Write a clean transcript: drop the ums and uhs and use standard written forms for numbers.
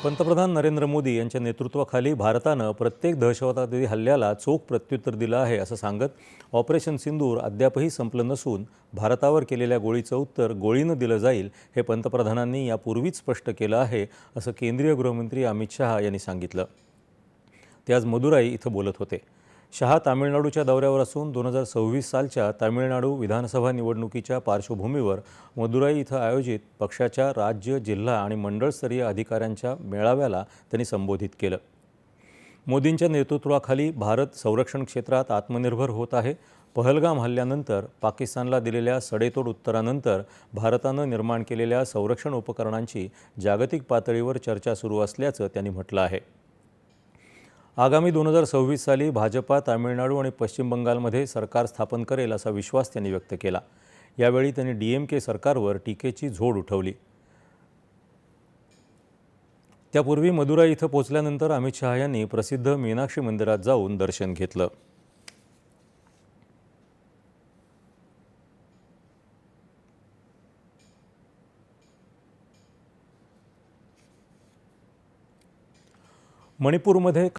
पंतप्रधान नरेंद्र मोदी यांच्या नेतृत्वाखाली भारतानं प्रत्येक दहशतवादी हल्ल्याला चोख प्रत्युत्तर दिलं आहे असं सांगत ऑपरेशन सिंदूर अद्यापही संपलं नसून भारतावर केलेल्या गोळीचं उत्तर गोळीनं दिलं जाईल हे पंतप्रधानांनी यापूर्वीच स्पष्ट केलं आहे असं केंद्रीय गृहमंत्री अमित शहा यांनी सांगितलं। ते आज मदुराई इथं बोलत होते। शहा तामिळनाडूच्या दौऱ्यावर असून 2026 सालच्या तामिळनाडू विधानसभा निवडणुकीच्या पार्श्वभूमीवर मदुराई इथं आयोजित पक्षाच्या राज्य, जिल्हा आणि मंडळस्तरीय अधिकाऱ्यांच्या मेळाव्याला त्यांनी संबोधित केलं। मोदींच्या नेतृत्वाखाली भारत संरक्षण क्षेत्रात आत्मनिर्भर होत आहे। पहलगाम हल्ल्यानंतर पाकिस्तानला दिलेल्या सडेतोड उत्तरानंतर भारतानं निर्माण केलेल्या संरक्षण उपकरणांची जागतिक पातळीवर चर्चा सुरू असल्याचं त्यांनी म्हटलं आहे। आगामी 2026 साली भाजपा तामिळनाडू आणि पश्चिम बंगालमध्ये सरकार स्थापन करेल असा विश्वास त्यांनी व्यक्त केला। यावेळी त्यांनी डीएमके सरकारवर टीकेची झोड उठवली। त्यापूर्वी मदुराई इथं पोहोचल्यानंतर अमित शहा यांनी प्रसिद्ध मीनाक्षी मंदिरात जाऊन दर्शन घेतलं। मणिपूरमध्ये